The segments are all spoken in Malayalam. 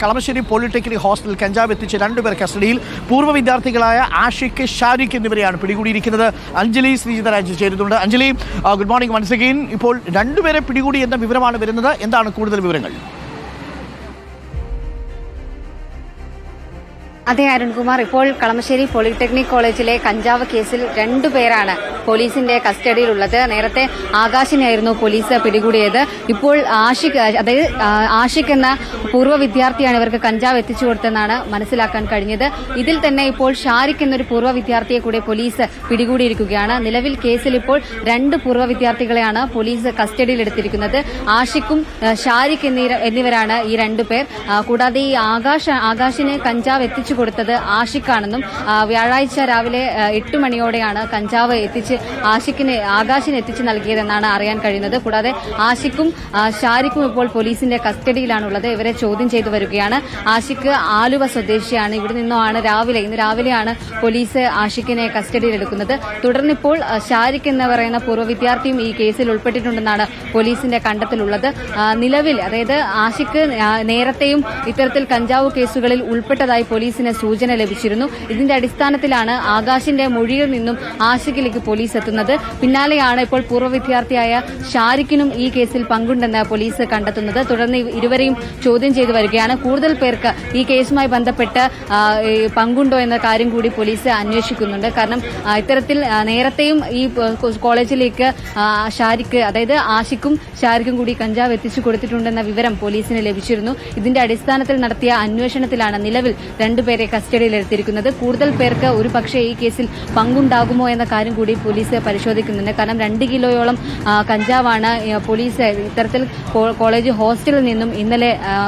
കളമശ്ശേരി പോളിടെക്നിക് ഹോസ്റ്റലിൽ കഞ്ചാവ് എത്തിച്ച് രണ്ടുപേർ കസ്റ്റഡിയിൽ. പൂർവ്വ വിദ്യാർത്ഥികളായ ആഷിഖ്, ഷാരിഖ് എന്നിവരെയാണ് പിടികൂടിയിരിക്കുന്നത്. അഞ്ജലി ശ്രീജിതരാജ് ചേരുന്നുണ്ട്. Anjali, good morning once again. ഇപ്പോൾ രണ്ടുപേരെ പിടികൂടി എന്ന വിവരമാണ് വരുന്നത്. എന്താണ് കൂടുതൽ വിവരങ്ങൾ? അതെ അരുൺകുമാർ, ഇപ്പോൾ കളമശ്ശേരി പോളിടെക്നിക് കോളേജിലെ കഞ്ചാവ് കേസിൽ രണ്ടുപേരാണ് പോലീസിന്റെ കസ്റ്റഡിയിലുള്ളത്. നേരത്തെ ആകാശിനെയായിരുന്നു പോലീസ് പിടികൂടിയത്. ഇപ്പോൾ ആഷിഖ് എന്ന പൂർവ്വ വിദ്യാർത്ഥിയാണ് ഇവർക്ക് കഞ്ചാവ് എത്തിച്ചു കൊടുത്തെന്നാണ് മനസ്സിലാക്കാൻ കഴിഞ്ഞത്. ഇതിൽ തന്നെ ഇപ്പോൾ ഷാരിഖ് എന്നൊരു പൂർവ്വ വിദ്യാർത്ഥിയെ കൂടി പോലീസ് പിടികൂടിയിരിക്കുകയാണ്. നിലവിൽ കേസിൽ ഇപ്പോൾ രണ്ട് പൂർവ്വ വിദ്യാർത്ഥികളെയാണ് പോലീസ് കസ്റ്റഡിയിലെടുത്തിരിക്കുന്നത്. ആഷിഖും ഷാരിഖ് എന്നിവരാണ് ഈ രണ്ടുപേർ. കൂടാതെ ഈ ആകാശിന് കഞ്ചാവ് എത്തിച്ചു കൊടുത്തത് ആഷിഖാണെന്നും വ്യാഴാഴ്ച രാവിലെ 8 മണിയോടെയാണ് കഞ്ചാവ് ആകാശിന് എത്തിച്ചു നൽകിയതെന്നാണ് അറിയാൻ കഴിയുന്നത്. കൂടാതെ ആഷിഖും ഷാരിഖും ഇപ്പോൾ പോലീസിന്റെ കസ്റ്റഡിയിലാണുള്ളത്. ഇവരെ ചോദ്യം ചെയ്തു വരികയാണ്. ആഷിഖ് ആലുവ സ്വദേശിയാണ്. ഇവിടെ നിന്നാണ് ഇന്ന് രാവിലെയാണ് പോലീസ് ആഷിഖിനെ കസ്റ്റഡിയിലെടുക്കുന്നത്. തുടർന്നിപ്പോൾ ഷാരിഖ് എന്ന് പറയുന്ന പൂർവ്വ വിദ്യാർത്ഥിയും ഈ കേസിൽ ഉൾപ്പെട്ടിട്ടുണ്ടെന്നാണ് പോലീസിന്റെ കണ്ടെത്തലുള്ളത്. നിലവിൽ അതായത് ആഷിഖ് നേരത്തെയും ഇത്തരത്തിൽ കഞ്ചാവ് കേസുകളിൽ ഉൾപ്പെട്ടതായി പോലീസിന് സൂചന ലഭിച്ചിരുന്നു. ഇതിന്റെ അടിസ്ഥാനത്തിലാണ് ആകാശിന്റെ മൊഴിയിൽ നിന്നും ആഷിഖിലേക്ക് പോലീസ് എത്തുന്നത്. പിന്നാലെയാണ് ഇപ്പോൾ പൂർവ്വ വിദ്യാർത്ഥിയായ ഷാരിഖിനും ഈ കേസിൽ പങ്കുണ്ടെന്ന് പോലീസ് കണ്ടെത്തുന്നത്. തുടർന്ന് ഇരുവരെയും ചോദ്യം ചെയ്തു വരികയാണ്. കൂടുതൽ പേർക്ക് ഈ കേസുമായി ബന്ധപ്പെട്ട് പങ്കുണ്ടോ എന്ന കാര്യം കൂടി പോലീസ് അന്വേഷിക്കുന്നുണ്ട്. കാരണം ഇത്തരത്തിൽ നേരത്തെയും ഈ കോളേജിലേക്ക് ആഷിഖും ഷാരിഖും കൂടി കഞ്ചാവ് എത്തിച്ചു കൊടുത്തിട്ടുണ്ടെന്ന വിവരം പോലീസിന് ലഭിച്ചിരുന്നു. ഇതിന്റെ അടിസ്ഥാനത്തിൽ നടത്തിയ അന്വേഷണത്തിലാണ് നിലവിൽ രണ്ടുപേരെ കസ്റ്റഡിയിലെടുത്തിരിക്കുന്നത്. കൂടുതൽ പേർക്ക് ഒരു പക്ഷേ ഈ കേസിൽ പങ്കുണ്ടാകുമോ എന്ന കാര്യം കൂടി പോലീസ് പരിശോധിക്കുന്നുണ്ട്. കാരണം 2 കിലോയോളം കഞ്ചാവാണ് പോലീസ് ഇത്തരത്തിൽ കോളേജ് ഹോസ്റ്റലിൽ നിന്നും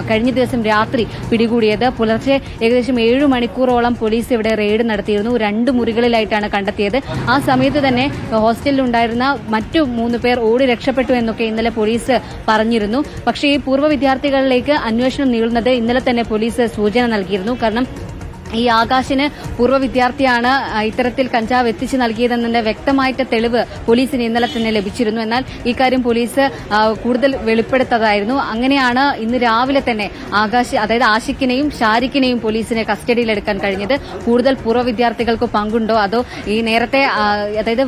കഴിഞ്ഞ ദിവസം രാത്രി പിടികൂടിയത്. പുലർച്ചെ ഏകദേശം 7 മണിക്കൂറോളം പോലീസ് ഇവിടെ റെയ്ഡ് നടത്തിയിരുന്നു. 2 മുറികളിലായിട്ടാണ് കണ്ടെത്തിയത്. ആ സമയത്ത് തന്നെ ഹോസ്റ്റലിലുണ്ടായിരുന്ന മറ്റു 3 പേർ ഓടി രക്ഷപ്പെട്ടു എന്നൊക്കെ ഇന്നലെ പോലീസ് പറഞ്ഞിരുന്നു. പക്ഷേ ഈ പൂർവ്വ വിദ്യാർത്ഥികളിലേക്ക് അന്വേഷണം നീളുന്നത് ഇന്നലെ തന്നെ പോലീസ് സൂചന നൽകിയിരുന്നു. കാരണം ഈ ആകാശിന് പൂർവ്വ വിദ്യാർത്ഥിയാണ് ഇത്തരത്തിൽ കഞ്ചാവ് എത്തിച്ചു നൽകിയതെന്നതിന്റെ വ്യക്തമായിട്ട് തെളിവ് പോലീസിന് ഇന്നലെ തന്നെ ലഭിച്ചിരുന്നു. എന്നാൽ ഇക്കാര്യം പോലീസ് കൂടുതൽ വെളിപ്പെടുത്തതായിരുന്നു. അങ്ങനെയാണ് ഇന്ന് രാവിലെ തന്നെ ആഷിഖിനെയും ഷാരിഖിനെയും പോലീസിനെ കസ്റ്റഡിയിലെടുക്കാൻ കഴിഞ്ഞത്. കൂടുതൽ പൂർവ്വ വിദ്യാർത്ഥികൾക്ക് പങ്കുണ്ടോ അതോ ഈ നേരത്തെ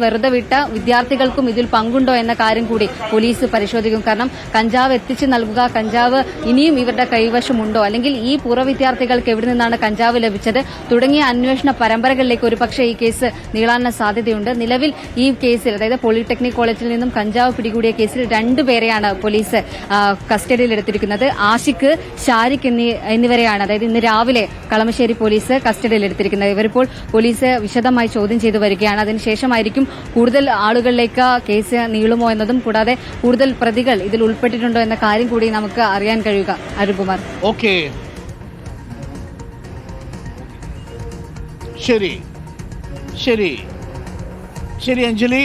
വെറുതെ വിട്ട വിദ്യാർത്ഥികൾക്കും ഇതിൽ പങ്കുണ്ടോ എന്ന കാര്യം കൂടി പോലീസ് പരിശോധിക്കും. കാരണം കഞ്ചാവ് എത്തിച്ചു നൽകുക, കഞ്ചാവ് ഇനിയും ഇവരുടെ കൈവശമുണ്ടോ, അല്ലെങ്കിൽ ഈ പൂർവ്വ വിദ്യാർത്ഥികൾക്ക് എവിടെ നിന്നാണ് കഞ്ചാവ് ലഭിച്ചത് തുടങ്ങിയ അന്വേഷണ പരമ്പരകളിലേക്ക് ഒരുപക്ഷെ ഈ കേസ് നീളാനുള്ള സാധ്യതയുണ്ട്. നിലവിൽ ഈ കേസിൽ പോളിടെക്നിക് കോളേജിൽ നിന്നും കഞ്ചാവ് പിടികൂടിയ കേസിൽ 2 പേരെയാണ് പോലീസ് കസ്റ്റഡിയിലെടുത്തിരിക്കുന്നത്. ആഷിഖ്, ഷാരിഖ് എന്നിവരെയാണ് ഇന്ന് രാവിലെ കളമശ്ശേരി പോലീസ് കസ്റ്റഡിയിലെടുത്തിരിക്കുന്നത്. ഇവരിപ്പോൾ പോലീസ് വിശദമായി ചോദ്യം ചെയ്തു വരികയാണ്. അതിനുശേഷമായിരിക്കും കൂടുതൽ ആളുകളിലേക്ക് കേസ് നീളുമോ എന്നതും കൂടാതെ കൂടുതൽ പ്രതികൾ ഇതിൽ ഉൾപ്പെട്ടിട്ടുണ്ടോ എന്ന കാര്യം കൂടി നമുക്ക് അറിയാൻ കഴിയുക. അരുൺകുമാർ. ഓക്കെ, ശരി അഞ്ജലി.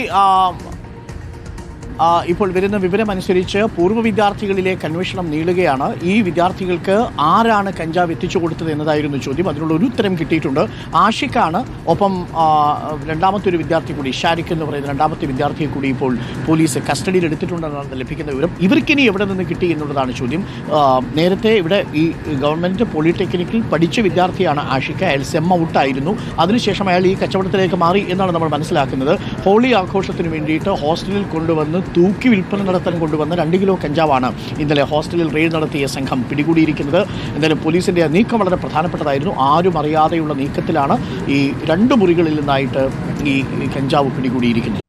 ഇപ്പോൾ വരുന്ന വിവരമനുസരിച്ച് പൂർവ്വ വിദ്യാർത്ഥികളിലേക്ക് അന്വേഷണം നീളുകയാണ്. ഈ വിദ്യാർത്ഥികൾക്ക് ആരാണ് കഞ്ചാവ് എത്തിച്ചു കൊടുത്തത് എന്നതായിരുന്നു ചോദ്യം. അതിനുള്ള ഒരു ഉത്തരം കിട്ടിയിട്ടുണ്ട്. ആഷിഖാണ്. ഒപ്പം രണ്ടാമത്തെ ഒരു വിദ്യാർത്ഥി കൂടി, ഷാരിഖ് എന്ന് പറയുന്ന രണ്ടാമത്തെ വിദ്യാർത്ഥിയെ കൂടി ഇപ്പോൾ പോലീസ് കസ്റ്റഡിയിൽ എടുത്തിട്ടുണ്ടെന്നാണ് ലഭിക്കുന്ന വിവരം. ഇവർക്കിനി എവിടെ നിന്ന് കിട്ടി എന്നുള്ളതാണ് ചോദ്യം. നേരത്തെ ഇവിടെ ഈ ഗവൺമെൻറ് പോളിടെക്നിക്കിൽ പഠിച്ച വിദ്യാർത്ഥിയാണ് ആഷിഖ്. അയാൾ സെം ഔട്ടായിരുന്നു. അതിനുശേഷം അയാൾ ഈ കച്ചവടത്തിലേക്ക് മാറി എന്നാണ് നമ്മൾ മനസ്സിലാക്കുന്നത്. ഹോളി ആഘോഷത്തിന് വേണ്ടിയിട്ട് ഹോസ്റ്റലിൽ കൊണ്ടുവന്ന് തൂക്കി വിൽപ്പന നടത്താൻ കൊണ്ടുവന്ന 2 കിലോ കഞ്ചാവാണ് ഇന്നലെ ഹോസ്റ്റലിൽ റെയ്ഡ് നടത്തിയ സംഘം പിടികൂടിയിരിക്കുന്നത്. എന്തായാലും പോലീസിന്റെ നീക്കം വളരെ പ്രധാനപ്പെട്ടതായിരുന്നു. ആരും അറിയാതെയുള്ള നീക്കത്തിലാണ് ഈ 2 മുറികളിൽ നിന്നായിട്ട് ഈ കഞ്ചാവ് പിടികൂടിയിരിക്കുന്നത്.